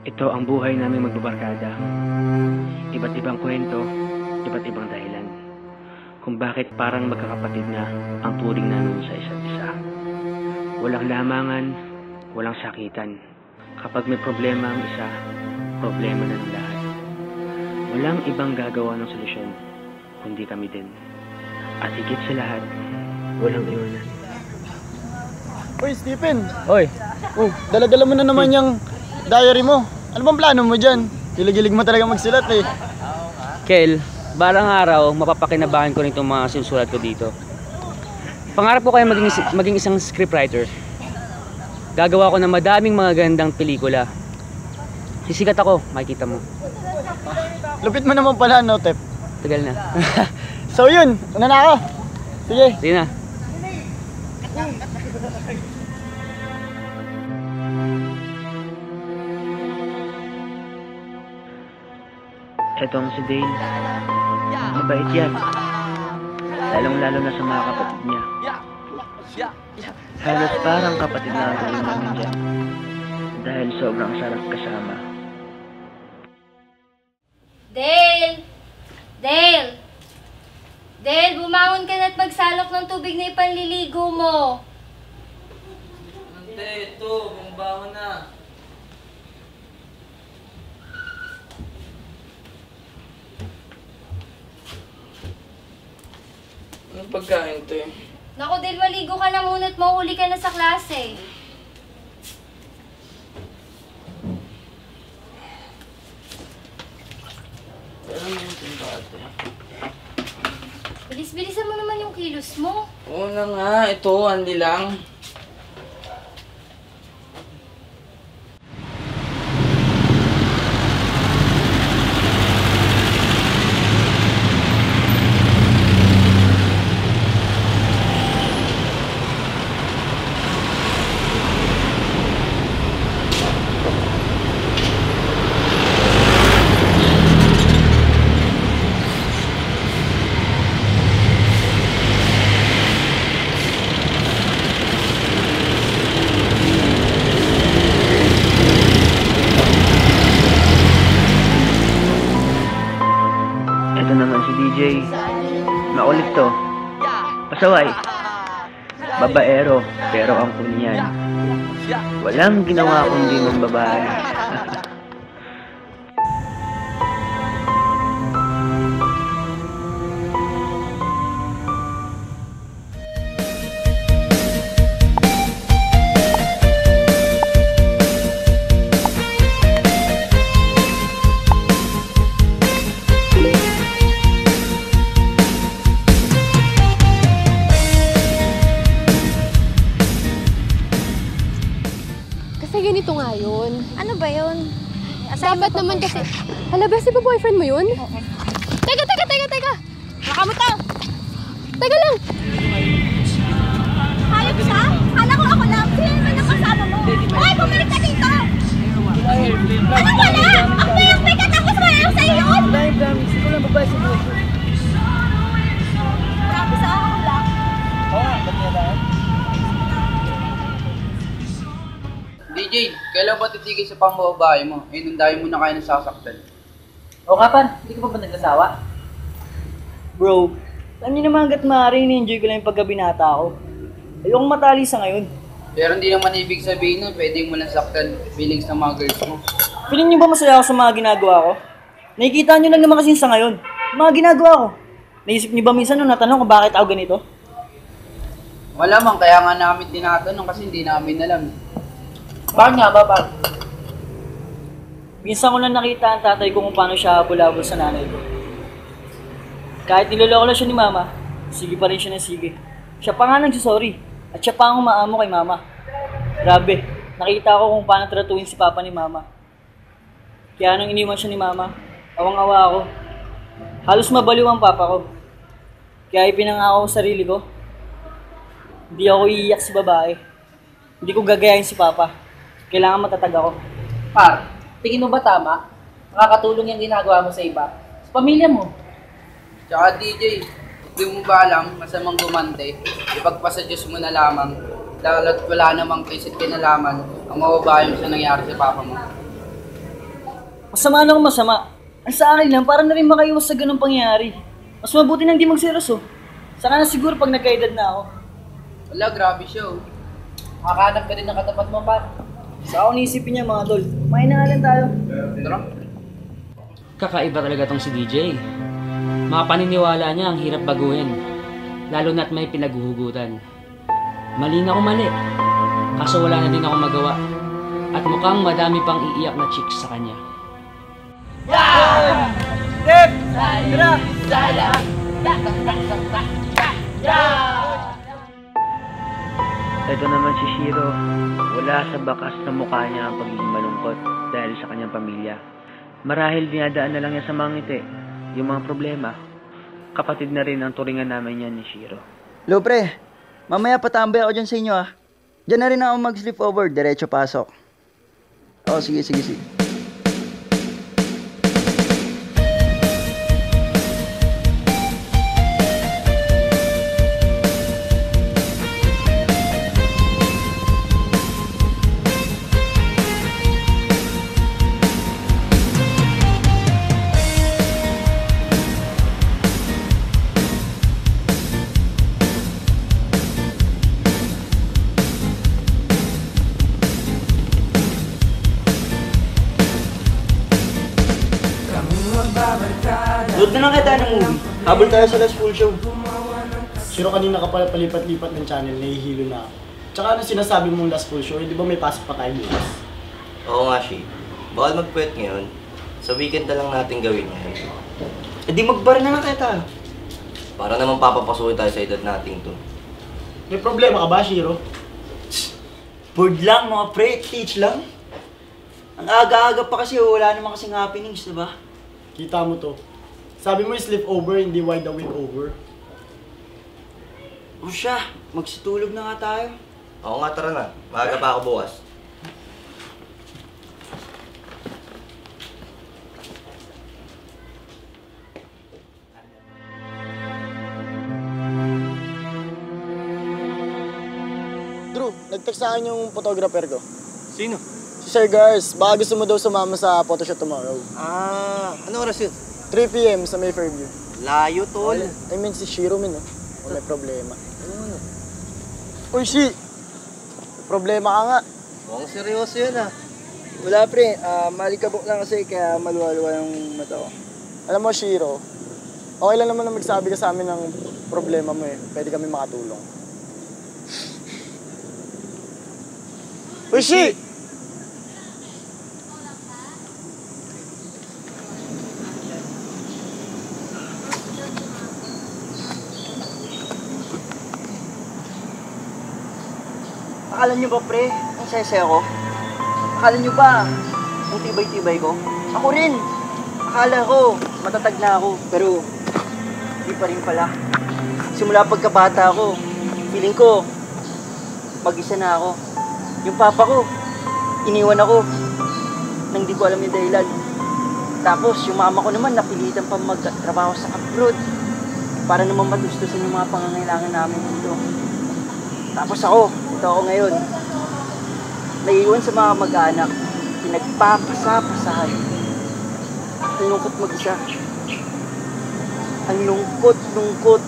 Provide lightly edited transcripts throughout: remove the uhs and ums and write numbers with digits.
Ito ang buhay naming magbabarkada. Iba't ibang kwento, iba't ibang dahilan. Kung bakit parang magkakapatid na ang turing namin sa isa't isa. Walang lamangan, walang sakitan. Kapag may problema ang isa, problema na ng lahat. Walang ibang gagawa ng solusyon, kundi kami din. At higit sa lahat, walang iwanan. Uy, Stephen! Oy! Oh, dala-dala mo na naman yung diary mo. Ano bang plano mo dyan? Gilig-gilig mo talaga magsulat eh. Kel, barang araw, mapapakinabangan ko rin itong mga sinusulat ko dito. Pangarap ko kaya maging isang scriptwriter. Gagawa ko ng madaming mga gandang pelikula. Sisikat ako, makikita mo. Lupit mo naman pala, no, Tep? Tagal na. So yun, una na ako. Sige. Sige na. Etong si Dale. Mabait yan. Lalong-lalo na sa mga kapatid niya. Halos parang kapatid na ang tuloy namin dyan. Dahil sobrang sarap kasama. Dale! Dale! Dale, bumangon ka na at magsalok ng tubig na ipanliligo mo. Ante, ito, bumbangon na. Anong pagkain to eh? Naku, Dale, maligo ka na muna at mauuli ka na sa klase. Pero ano yung timbate? Bilis-bilisan mo naman yung kilos mo. Oo na nga, ito, andi lang. Ito naman si DJ. Makulit to. Pasaway. Babaero, pero ang kunyan. Walang ginawa kundi ng babae. Kasi ganito nga yun. Ano ba yun? Dapat naman kasi... Hala, best ba boyfriend mo yun? Teka! Baka mo to! Teka lang! Hayop siya? Kala ko ako lang. Sino naman ang kasama mo? Hoy, bumalik ka dito! Anong wala? Ang bayang-bay ka tapos wala lang sa'yo yun! Promise. Ikaw lang babae sa buhay. Grabe sa ako lang. Oo, ba't niya lang? DJ, kailan ba titigil sa pambababae mo? Eh, nandayo mo na kayo nasasaktan. O Kapan, hindi ka pa ba nagsasawa? Bro, alam niyo naman hanggat maaari, ni-enjoy ko lang yung pagkabinata ko. Ayokong matali sa ngayon. Pero hindi naman ibig sabihin na pwedeng mo nasaktan feelings ng mga girls mo. Feeling niyo ba masaya ako sa mga ginagawa ko? Nakikita niyo lang naman kasi sa ngayon, yung mga ginagawa ko. Naisip niyo ba minsan nung natanong kung bakit ako ganito? Malamang kaya nga namin tinatanong kasi hindi namin alam. Bakit nga ba, Par? Minsan ko lang nakita ang tatay ko kung paano siya habol-habol sa nanay ko. Kahit niloloko lang siya ni Mama, sige pa rin siya ng sige. Siya pa nga nagsasorry, at siya pa ang umaamo kay Mama. Grabe, nakita ko kung paano tratuin si Papa ni Mama. Kaya nung iniwan siya ni Mama, awang-awa ako. Halos mabaliw ang Papa ko. Kaya ipinangako ko sa sarili ko, hindi ako iiyak sa babae. Hindi ko gagayahin si Papa. Kailangan matatag ako. Par, tingin mo ba tama? Makakatulong yung ginagawa mo sa iba? Sa pamilya mo? Tsaka DJ, hindi mo ba alam, masamang gumante, ipagpasa Diyos mo na lamang, lalo't wala namang kisit kinalaman ang mababayang sa nangyari sa papa mo. Masama na kung masama. Ang sa akin lang, para na rin makaiwas sa ganung pangyayari. Mas mabuti nang di magseryoso. Saka na siguro pag nagkaedad na ako. Wala, grabe siya oh. Makahanap ka din ng katapat mo, par. Sa ako niisipin niya mga tol. Kumain na nga lang tayo. Tara. Kakaiba talaga tong si DJ. Mga paniniwala niya ang hirap baguhin. Lalo na't may pinaghuhugutan. Mali na kung mali. Kaso wala na din ako magawa. At mukhang madami pang iiyak na chicks sa kanya. Step! Tira! Ito naman si Shiro. Wala sa bakas na mukha niya ang pagiging malungkot dahil sa kanyang pamilya. Marahil dinadaan na lang niya sa mga ngiti yung mga problema. Kapatid na rin ang turingan namin yan ni Shiro. Lo pre, mamaya patambay ako dyan sa inyo ah. Dyan na rin ako mag-sleep over, diretso pasok. Oh, sige. Load na lang kita ng movie. Habol tayo sa last full show. Shiro, kanina ka pala palipat-lipat ng channel, nahihilo na ako. Tsaka ano sinasabi mong last full show, hindi ba may pasok pa tayo bukas? Oo nga, Shi. Bawal mag-puwet ngayon. Sa weekend na lang natin gawin yan. E di magbar na lang kita. Para naman papapasukin tayo sa edad nating to. May problema ka ba, Shiro? Bored lang mga pre, teach lang. Ang aga-aga pa kasi wala naman kasing happenings, diba? Kita mo to. Sabi mo sleep over, hindi wide awake over. O siya, magsitulog na nga tayo. Oo nga, tara na. Maaga pa ako bukas. Drew, nag-text sa akin yung photographer ko. Sino? Si Sir Gars, baka gusto mo daw sumama sa photoshoot tomorrow. Ano oras yun? 3 p.m. sa Mayfair View. Layo, tol. I mean, si Shiro min, oh. May problema. Uy, Shi! May problema ka nga. Mukhang seryoso yun ah. Wala pre, malikabok lang kasi kaya maluwa-luwa yung mata ko. Alam mo, Shiro, okay lang naman na magsabi ka sa amin ng problema mo eh. Pwede kami makatulong. Uy, Shi! Akala nyo ba pre, ang saya-saya ko? Akala nyo ba, ang tibay-tibay ko? Ako rin! Akala ko, matatag na ako, pero di pa rin pala. Simula pagkabata ko, feeling ko, mag-isa na ako. Yung papa ko, iniwan ako, nang di ko alam yung dahilan. Tapos yung mama ko naman, napilitan pa magtrabaho sa abroad para naman matustusan yung mga pangangailangan namin dito. Tapos ito ako ngayon, naiiwan sa mga mag-anak, pinagpapasapasahan. Ang lungkot mag-isa. Ang lungkot.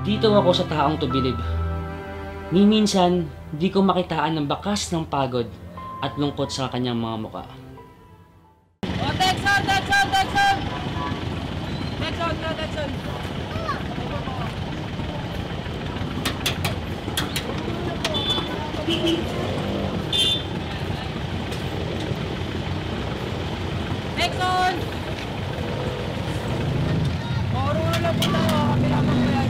Dito ako sa taong tubilib. Ni minsan, di ko makitaan ng bakas ng pagod at lungkot sa kanyang mga muka. Oh, Texon! Texon! Moro na lang po tayo, kapila pa po yan.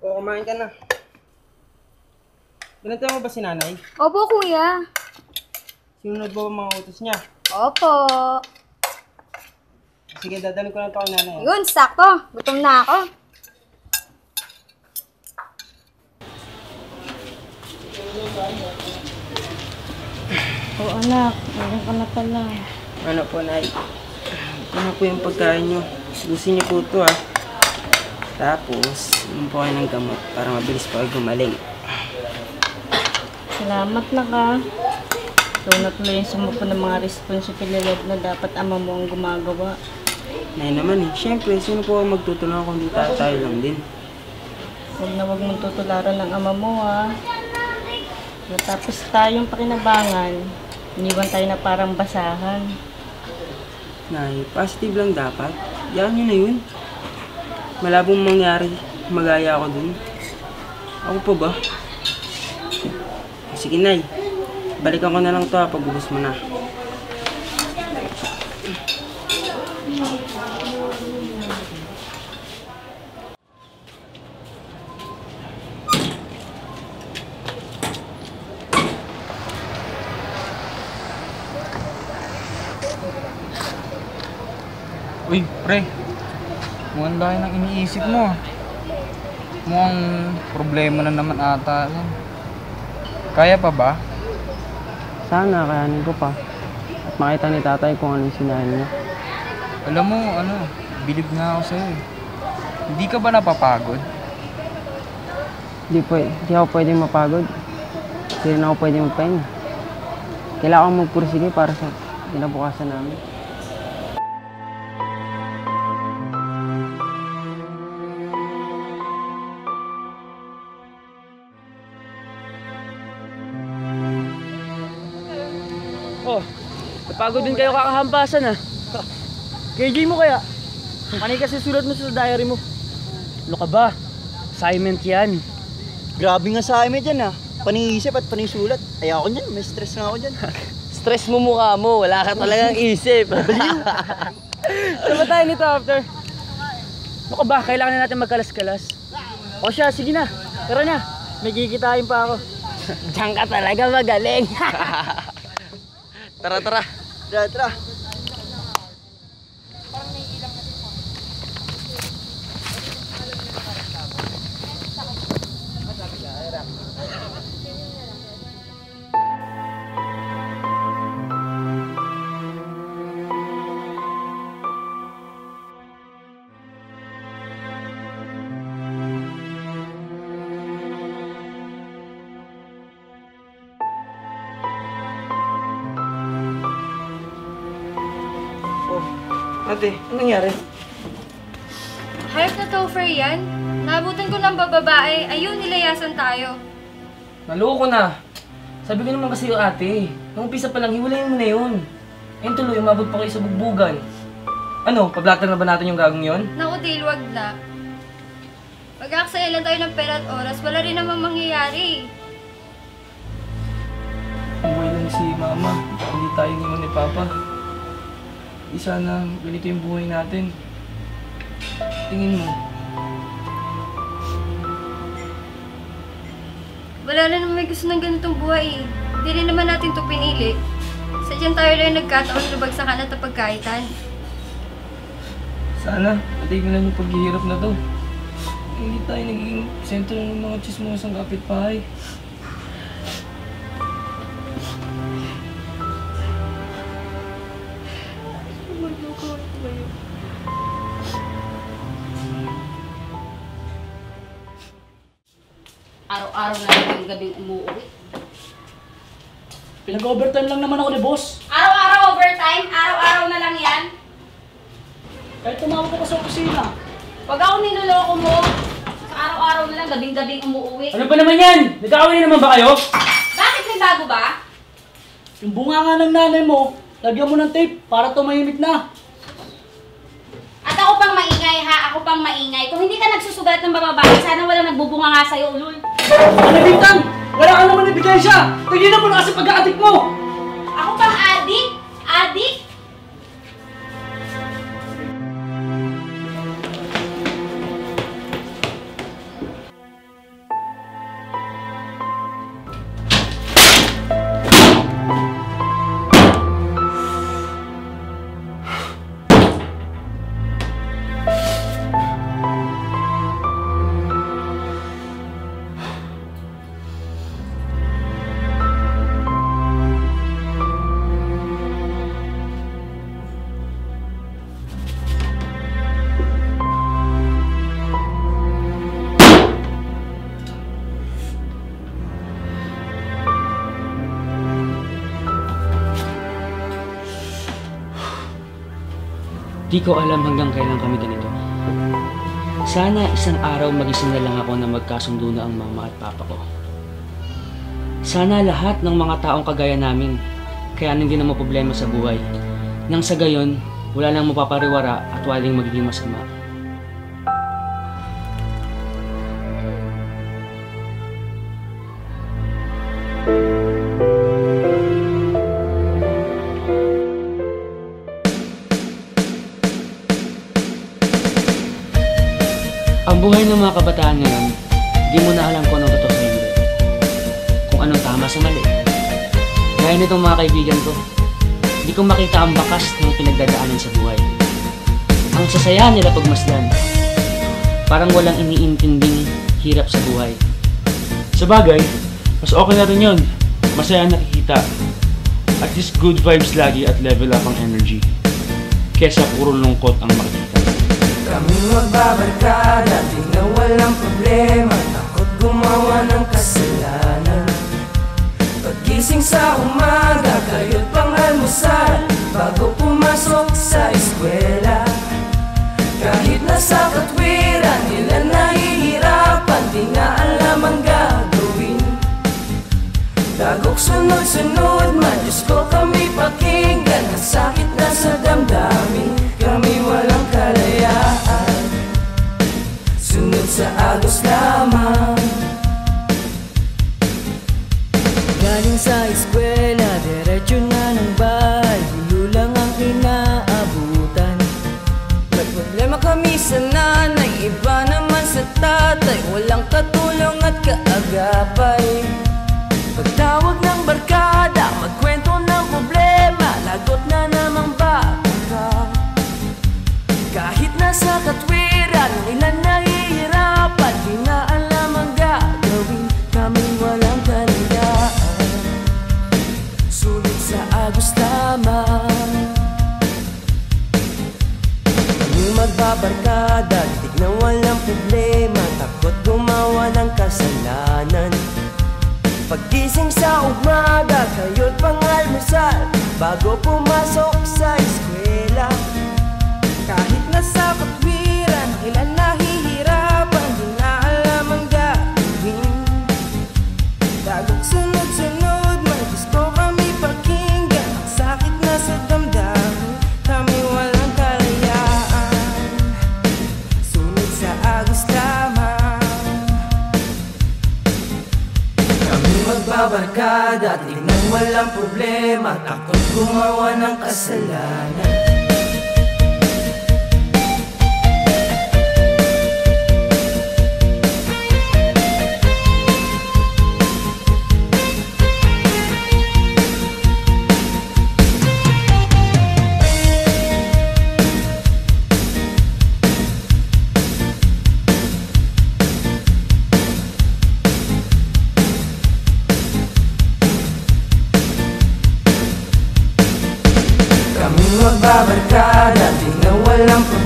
O, kumain ka na. Binantayan mo ba si nanay? Opo, kuya. Sinunod mo ba mga utos niya? Opo. Sige, dadalhin ko lang ito kay nanay. Yun, sakto. Gutom na ako. Oh, anak. Meron ka na pala. Ano po, nay? Ito na po yung pagkain nyo. Gusin niyo po ito, ha. Tapos, yun po kayo ng gamot para mabilis po kayo gumaling. Salamat na ka. Ito na tuloy yung sumuko ng mga responsibilidad na dapat ama mo ang gumagawa. Nay naman eh. Siyempre, sino po ang magtutulungan kung di tayo lang din? Huwag na huwag mong tutularan ng ama mo, ha. Natapos tayong pakinabangan, iniwan tayo na parang basahan. Nay, positive lang dapat. Yan nyo na yun. Malabong mangyari, magaya ako dun. Ako pa ba? Sige, Nay. Balikan ko na lang to pag ubos mo na. Uy, pre. Mukhang dahil nang iniisip mo. Mukhang problema na naman ata. Kaya pa ba? Sana, kayanin ko pa. At makita ni tatay kung anong sinahin niya. Alam mo, bilib nga ako sa'yo eh. Hindi ka ba napapagod? Hindi ako pwedeng mapagod. Hindi rin ako pwedeng magpahinga. Kailangan kong magpursige para sa kinabukasan namin. Oh, napagod din kayo kakahampasan ah. KJ mo kaya? Kanay kasi sulat mo sa diary mo. Ano ka ba? Assignment yan. Grabe nga assignment yan, Paniisip at panisulat. Ayaw ko niyan, may stress na ako dyan. Stress mo mukha mo, wala ka talagang isip. Ano ba tayo nito after? Ano ka ba? Kailangan na natin magkalas-kalas. O siya, sige na. Tara na. May kikitain pa ako. Diyan ka talaga magaling. Tara, tara. Tara. Ate, anong nangyari? Hayop na topher yan. Naabutan ko ng bababae. Ayun, nilayasan tayo. Naloko na. Sabi ko naman kasi yung ate, nung umpisa pa lang, hiwalayin mo na yun. Ayun tuloy, umabot pa kayo sa bugbugan. Ano, pablatan na ba natin yung gagong yon? Naku, Dale, wag na. Mag-aaksaya lang tayo ng pera at oras. Wala rin namang mangyayari. Buhay lang si Mama. Hindi tayo iniwan ni Papa. Di sana ganito yung buhay natin. Tingin mo. Wala rin naman may gusto ng ganitong buhay eh. Hindi rin naman natin ito pinili. Sadyang tayo lang nagkataon lubagsakan at napagkaitan. Sana, patigilan yung paghihirap na to. Hindi tayo naging sentro ng mga chismosang kapitbahay. Araw-araw na lang yung gabing umuwi. Pinag-overtime lang naman ako ni boss. Araw-araw overtime? Araw-araw na lang yan? Kahit tumawag ko sa opisina. Wag ako niloloko mo. Sa araw-araw na lang, gabing-gabing umuwi. Ano ba naman yan? Nagkaaway na naman ba kayo? Bakit may bago ba? Yung bunga nga ng nanay mo, lagyan mo ng tape para tumahimik na. At ako pang maingay ha, ako pang maingay. Kung hindi ka nagsusugat ng bababae, sana walang nagbubunga nga sa'yo, ulul. Manabintang! Wala ka naman ebidensya! Tigilan mo na kasi pag-aadik mo! Ako pang adik? Adik? Di ko alam hanggang kailan kami ganito. Sana isang araw magising na lang ako na magkasundo na ang mama at papa ko. Sana lahat ng mga taong kagaya namin kaya hindi na problema sa buhay. Nang sa gayon, wala nang mapapariwara at walang magiging masama. Ang buhay ng mga kabataan ngayon, di mo na alam kung anong totoo sa hindi. Kung anong tama sa mali. Gaya nitong mga kaibigan ko, di ko makita ang bakas ng pinagdadaanan sa buhay. Ang sasaya nila pagmasdan. Parang walang iniintinding hirap sa buhay. Sa bagay, mas okay na rin yun. Masaya nakikita. At least good vibes lagi at level up ang energy. Kesa puro lungkot ang makikita. Kaming magbabarkada, di na walang problema. Takot gumawa ng kasalanan. Paggising sa umaga, kayo't pang-almusal bago pumasok sa eskwela. Kahit nasa katwiran, nila nahihirapan, di nga alam ang gagawin. Dagok sunod-sunod, Diyos ko kami pakinggan. Nasakit na sa damdamin, kami walang kalayaan. Sunod sa agos lamang. Galing sa eskwela, diretso na ng bahay. Gulo lang ang inaabutan. May problema kami sa nanay, iba naman sa tatay. Walang katulong at kaagapay. Pagtawag ng barkada, magkwento ng problema, lagot na namang baka. Kahit nasa katwiran, ilan nahihirapan, di na alam ang gagawin, kaming walang kalayaan. Sulit sa agos lamang. Kaming magbabarkada, titig na walang problema, takot gumawa ng kasalanan. Paggising sa umaga, kayo't pang-almusal bago pumasok sa eskwela. Kahit nasa katwiran, ilan nahihirapan, di na alam ang gagawin. Dagok sunod-sunod, may gusto kami pakinggan. Ang sakit na sa damdamin, kami walang kalayaan. Sunod sa agos lamang, kami magbabarkada, tingnan walang problema. Takot gumawa ng kasalanan. Kami magbabarkada, di na walang problema.